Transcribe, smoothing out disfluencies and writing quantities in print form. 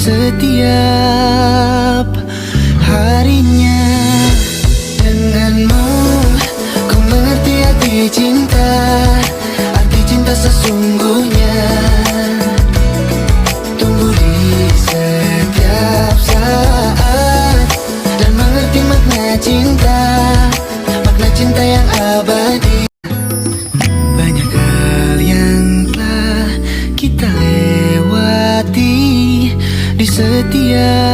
setiap harinya. Denganmu ku mengerti arti cinta sesungguhnya. Tumbuh di setiap saat dan mengerti makna cinta yang abadi. Banyak hal yang telah kita lewati di setiap